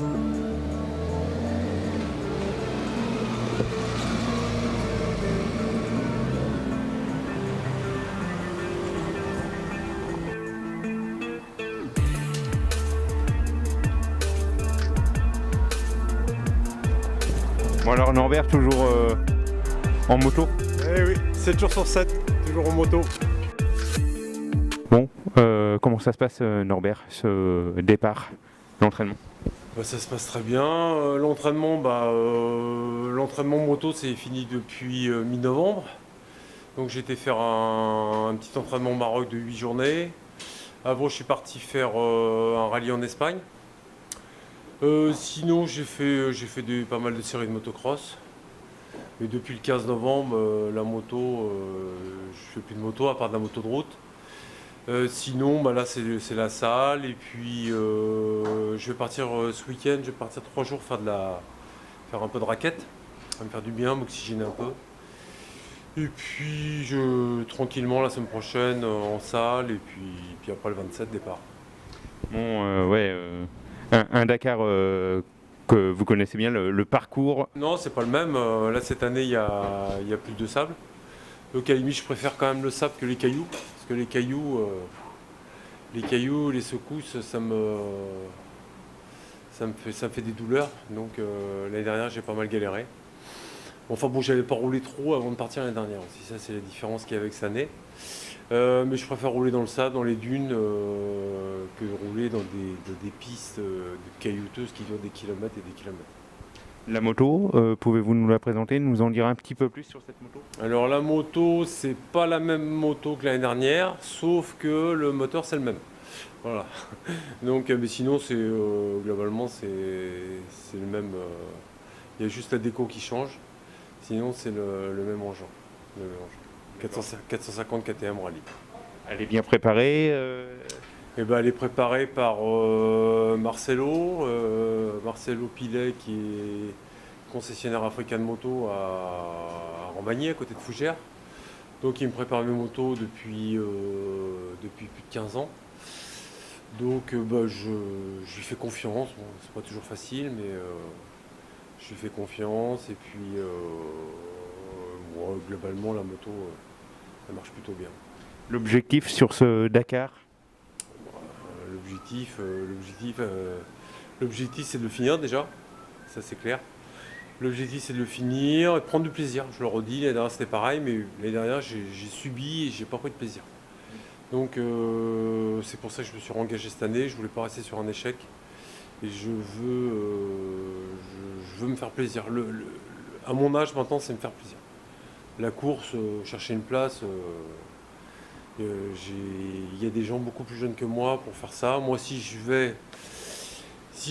Bon alors Norbert, toujours en moto? Eh oui, 7 jours sur 7, toujours en moto. Bon, comment ça se passe Norbert, ce départ, l'entraînement? Bah, ça se passe très bien. L'entraînement moto, c'est fini depuis mi-novembre. Donc j'ai été faire un petit entraînement au Maroc de 8 journées. Avant, je suis parti faire un rallye en Espagne. Sinon, j'ai fait pas mal de séries de motocross. Mais depuis le 15 novembre, la moto, je fais plus de moto à part de la moto de route. Sinon, bah là, c'est la salle. Et puis, je vais partir ce week-end. Je vais partir 3 jours faire un peu de raquette. Ça va me faire du bien, m'oxygéner un peu. Et puis, tranquillement, la semaine prochaine, en salle. Et puis après, le 27, départ. Bon, ouais, un Dakar que vous connaissez bien, le parcours. Non, c'est pas le même. Là, cette année, il y a plus de sable. Donc, à la limite, je préfère quand même le sable que les cailloux. Parce que les cailloux, les secousses, ça me fait des douleurs. Donc, l'année dernière, j'ai pas mal galéré. Enfin bon, j'avais pas roulé trop avant de partir l'année dernière aussi. Ça, c'est la différence qu'il y a avec cette année. Mais je préfère rouler dans le sable, dans les dunes, que rouler dans des pistes caillouteuses qui durent des kilomètres et des kilomètres. La moto, pouvez-vous nous la présenter, nous en dire un petit peu plus sur cette moto? Alors la moto, c'est pas la même moto que l'année dernière, sauf que le moteur c'est le même. Voilà. Donc, mais sinon, globalement, c'est le même. Il y a juste la déco qui change. Sinon, c'est le même engin. Le même engin. 450 KTM Rallye. Elle est bien préparée Et ben, elle est préparée par Marcelo Pilet, qui est concessionnaire African Moto à Rambagny, à côté de Fougères. Donc il me prépare mes motos depuis plus de 15 ans. Donc je lui fais confiance. Bon, c'est pas toujours facile, mais je lui fais confiance. Et puis moi, globalement, la moto, elle marche plutôt bien. L'objectif sur ce Dakar? L'objectif, c'est de le finir déjà. Ça, c'est clair. L'objectif, c'est de le finir et de prendre du plaisir. Je le redis, l'année dernière, c'était pareil, mais l'année dernière, j'ai subi et j'ai pas pris de plaisir. Donc, c'est pour ça que je me suis engagé cette année. Je voulais pas rester sur un échec. Et je veux me faire plaisir. À mon âge, maintenant, c'est me faire plaisir. La course, chercher une place, il y a des gens beaucoup plus jeunes que moi pour faire ça. Moi, si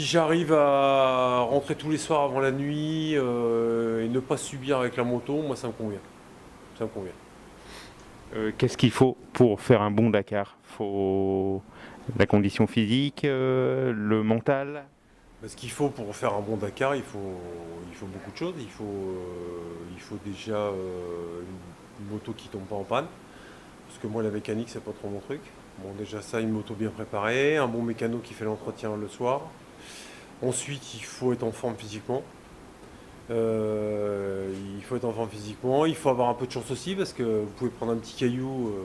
j'arrive à rentrer tous les soirs avant la nuit et ne pas subir avec la moto, moi, ça me convient. Ça me convient. Qu'est-ce qu'il faut pour faire un bon Dakar? Faut la condition physique, le mental? Ce qu'il faut pour faire un bon Dakar, il faut beaucoup de choses. Il faut déjà une moto qui tombe pas en panne. Parce que moi, la mécanique, c'est pas trop mon truc. Bon, déjà ça, une moto bien préparée, un bon mécano qui fait l'entretien le soir. Ensuite, il faut être en forme physiquement. Il faut avoir un peu de chance aussi parce que vous pouvez prendre un petit caillou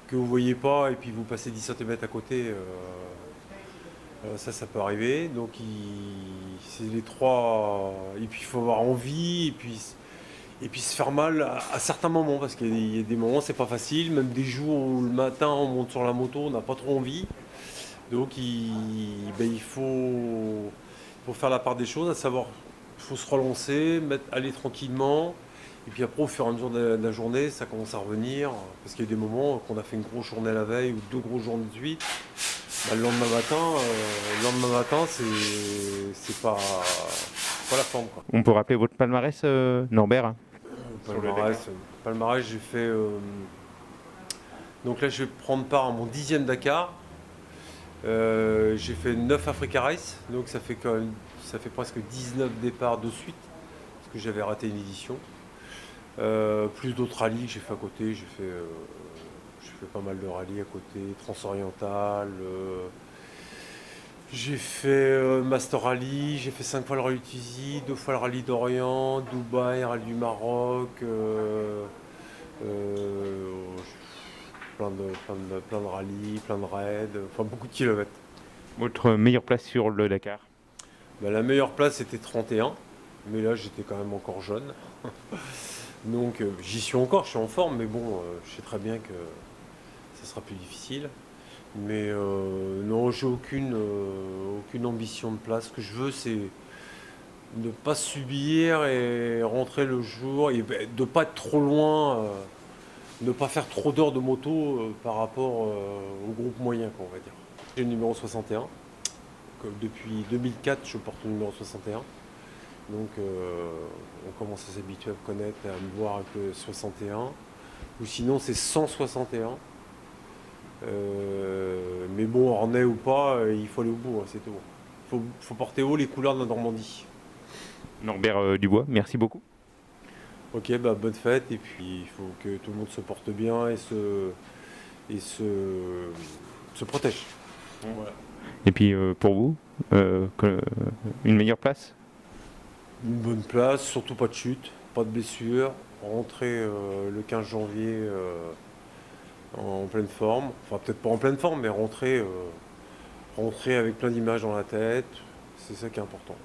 que vous voyez pas et puis vous passez 10 cm à côté. Ça peut arriver. Donc, c'est les trois. Et puis, il faut avoir envie et puis se faire mal à certains moments parce qu'il y a des moments, c'est pas facile. Même des jours où le matin, on monte sur la moto, on n'a pas trop envie. Donc, il faut faire la part des choses, à savoir, il faut se relancer, aller tranquillement. Et puis après, au fur et à mesure de la journée, ça commence à revenir. Parce qu'il y a des moments qu'on a fait une grosse journée la veille ou 2 grosses journées de suite. Bah, le lendemain matin, c'est pas la forme, quoi. On peut rappeler votre palmarès, Norbert? Palmarès, j'ai fait. Donc là, je vais prendre part à mon 10e Dakar. J'ai fait 9 Africa Race, donc ça fait presque 19 départs de suite, parce que j'avais raté une édition. Plus d'autres rallyes que j'ai fait à côté. J'ai fait pas mal de rallyes à côté, Transoriental. J'ai fait Master Rally, j'ai fait 5 fois le Rallye Tunisie, 2 fois le Rallye d'Orient, Dubaï, Rallye du Maroc, euh, plein de rallyes, plein de raids, enfin beaucoup de kilomètres. Votre meilleure place sur le Dakar? Bah, la meilleure place c'était 31, mais là j'étais quand même encore jeune. Donc j'y suis encore, je suis en forme, mais bon, je sais très bien que ça sera plus difficile. Mais non, j'ai aucune ambition de place. Ce que je veux, c'est ne pas subir et rentrer le jour, et de ne pas être trop loin, ne pas faire trop d'heures de moto par rapport au groupe moyen, quoi, on va dire. J'ai le numéro 61. Depuis 2004, je porte le numéro 61. Donc on commence à s'habituer à me connaître et à me voir avec le 61. Ou sinon c'est 161. Mais bon, ornais ou pas, il faut aller au bout, hein, c'est tout. Faut porter haut les couleurs de la Normandie. Norbert Dubois, merci beaucoup. Ok, bah bonne fête, et puis il faut que tout le monde se porte bien et se protège. Voilà. Et puis pour vous, une meilleure place? Une bonne place, surtout pas de chute, pas de blessure. Rentrer le 15 janvier en pleine forme. Enfin, peut-être pas en pleine forme, mais rentrer avec plein d'images dans la tête. C'est ça qui est important.